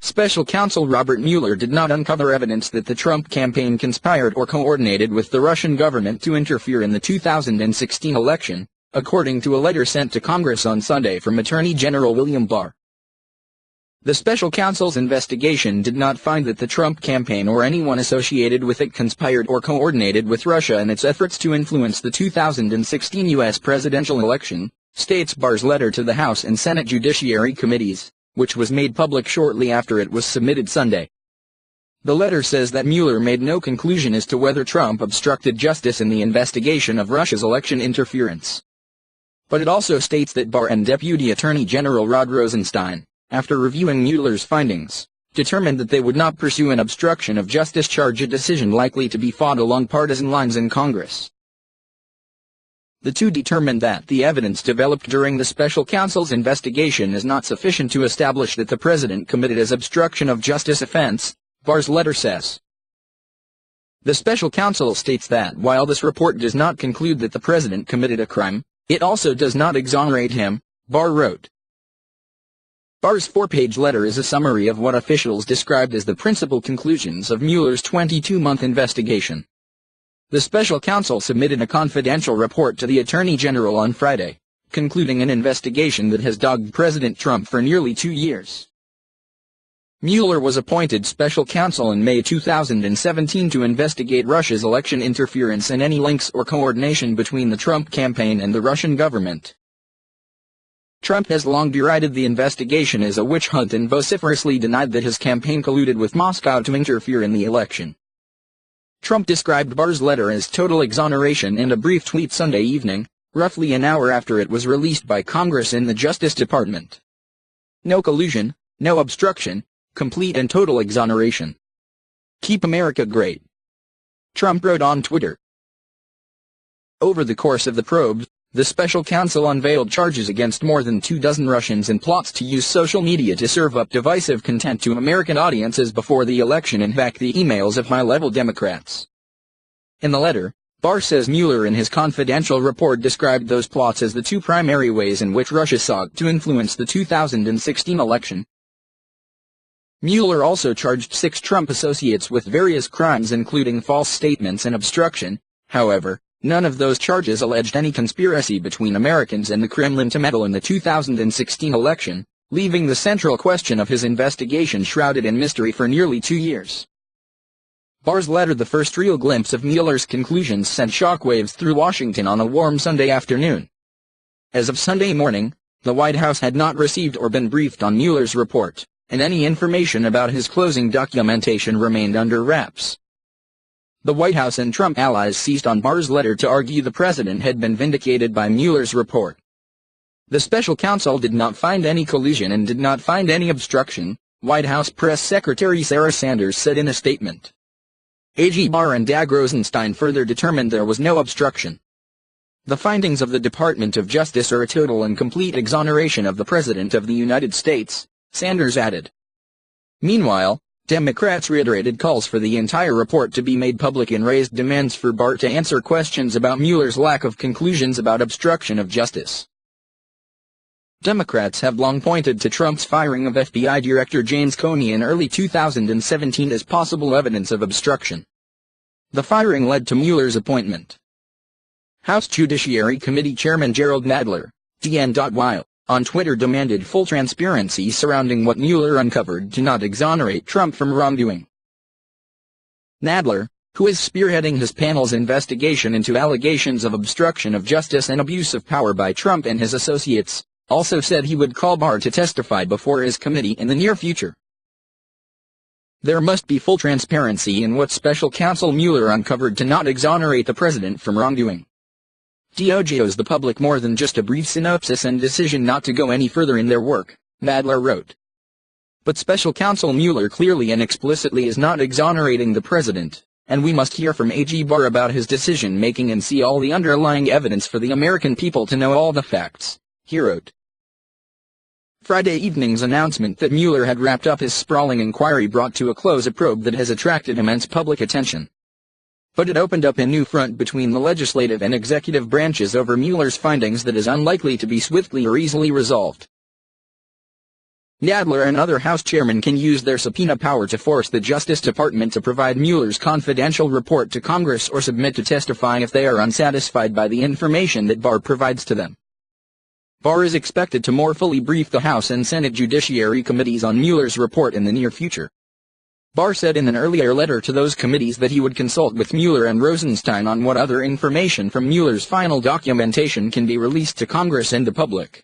Special Counsel Robert Mueller did not uncover evidence that the Trump campaign conspired or coordinated with the Russian government to interfere in the 2016 election, according to a letter sent to Congress on Sunday from Attorney General William Barr. The special counsel's investigation did not find that the Trump campaign or anyone associated with it conspired or coordinated with Russia in its efforts to influence the 2016 U.S. presidential election, states Barr's letter to the House and Senate Judiciary Committees, which was made public shortly after it was submitted Sunday. The letter says that Mueller made no conclusion as to whether Trump obstructed justice in the investigation of Russia's election interference. But it also states that Barr and Deputy Attorney General Rod Rosenstein, after reviewing Mueller's findings, determined that they would not pursue an obstruction of justice charge, a decision likely to be fought along partisan lines in Congress. The two determined that the evidence developed during the special counsel's investigation is not sufficient to establish that the president committed an obstruction of justice offense, Barr's letter says. The special counsel states that while this report does not conclude that the president committed a crime, it also does not exonerate him, Barr wrote. Barr's 4-page letter is a summary of what officials described as the principal conclusions of Mueller's 22-month investigation. The special counsel submitted a confidential report to the Attorney General on Friday, concluding an investigation that has dogged President Trump for nearly 2 years. Mueller was appointed special counsel in May 2017 to investigate Russia's election interference and any links or coordination between the Trump campaign and the Russian government. Trump has long derided the investigation as a witch hunt and vociferously denied that his campaign colluded with Moscow to interfere in the election. Trump described Barr's letter as total exoneration in a brief tweet Sunday evening, roughly an hour after it was released by Congress in the Justice Department. No collusion, no obstruction, complete and total exoneration. Keep America great, Trump wrote on Twitter. Over the course of the probes, the special counsel unveiled charges against more than 24 Russians in plots to use social media to serve up divisive content to American audiences before the election and hack the emails of high-level Democrats. In the letter, Barr says Mueller in his confidential report described those plots as the two primary ways in which Russia sought to influence the 2016 election. Mueller also charged 6 Trump associates with various crimes including false statements and obstruction. However, none of those charges alleged any conspiracy between Americans and the Kremlin to meddle in the 2016 election, leaving the central question of his investigation shrouded in mystery for nearly 2 years. Barr's letter, the first real glimpse of Mueller's conclusions, sent shockwaves through Washington on a warm Sunday afternoon. As of Sunday morning, the White House had not received or been briefed on Mueller's report, and any information about his closing documentation remained under wraps. The White House and Trump allies seized on Barr's letter to argue the president had been vindicated by Mueller's report. The special counsel did not find any collusion and did not find any obstruction, White House Press Secretary Sarah Sanders said in a statement. AG Barr and DAG Rosenstein further determined there was no obstruction. The findings of the Department of Justice are a total and complete exoneration of the President of the United States, Sanders added. Meanwhile, Democrats reiterated calls for the entire report to be made public and raised demands for Barr to answer questions about Mueller's lack of conclusions about obstruction of justice. Democrats have long pointed to Trump's firing of FBI Director James Comey in early 2017 as possible evidence of obstruction. The firing led to Mueller's appointment. House Judiciary Committee Chairman Gerald Nadler, DN. On Twitter demanded full transparency surrounding what Mueller uncovered to not exonerate Trump from wrongdoing. Nadler, who is spearheading his panel's investigation into allegations of obstruction of justice and abuse of power by Trump and his associates, also said he would call Barr to testify before his committee in the near future. There must be full transparency in what special counsel Mueller uncovered to not exonerate the president from wrongdoing. DOJ owes the public more than just a brief synopsis and decision not to go any further in their work, Nadler wrote. But special counsel Mueller clearly and explicitly is not exonerating the president, and we must hear from AG Barr about his decision-making and see all the underlying evidence for the American people to know all the facts, he wrote. Friday evening's announcement that Mueller had wrapped up his sprawling inquiry brought to a close a probe that has attracted immense public attention. But it opened up a new front between the legislative and executive branches over Mueller's findings that is unlikely to be swiftly or easily resolved. Nadler and other House chairmen can use their subpoena power to force the Justice Department to provide Mueller's confidential report to Congress or submit to testifying if they are unsatisfied by the information that Barr provides to them. Barr is expected to more fully brief the House and Senate Judiciary Committees on Mueller's report in the near future. Barr said in an earlier letter to those committees that he would consult with Mueller and Rosenstein on what other information from Mueller's final documentation can be released to Congress and the public.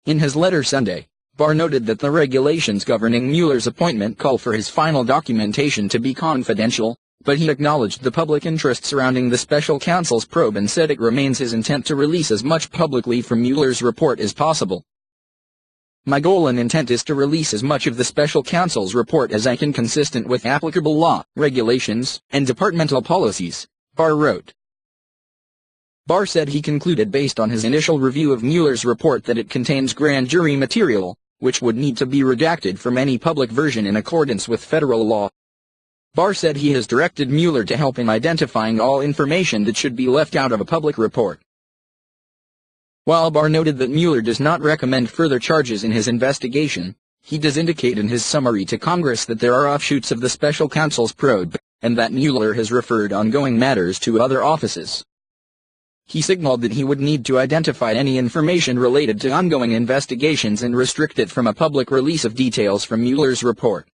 In his letter Sunday, Barr noted that the regulations governing Mueller's appointment call for his final documentation to be confidential, but he acknowledged the public interest surrounding the special counsel's probe and said it remains his intent to release as much publicly from Mueller's report as possible. "My goal and intent is to release as much of the special counsel's report as I can consistent with applicable law, regulations, and departmental policies," Barr wrote. Barr said he concluded based on his initial review of Mueller's report that it contains grand jury material, which would need to be redacted from any public version in accordance with federal law. Barr said he has directed Mueller to help in identifying all information that should be left out of a public report. While Barr noted that Mueller does not recommend further charges in his investigation, he does indicate in his summary to Congress that there are offshoots of the special counsel's probe, and that Mueller has referred ongoing matters to other offices. He signaled that he would need to identify any information related to ongoing investigations and restrict it from a public release of details from Mueller's report.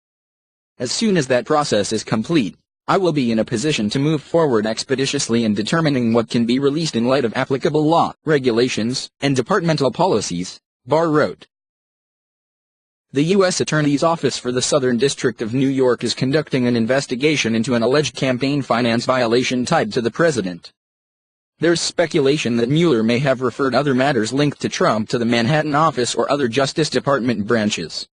"As soon as that process is complete, I will be in a position to move forward expeditiously in determining what can be released in light of applicable law, regulations, and departmental policies," Barr wrote. The U.S. Attorney's Office for the Southern District of New York is conducting an investigation into an alleged campaign finance violation tied to the president. There's speculation that Mueller may have referred other matters linked to Trump to the Manhattan office or other Justice Department branches.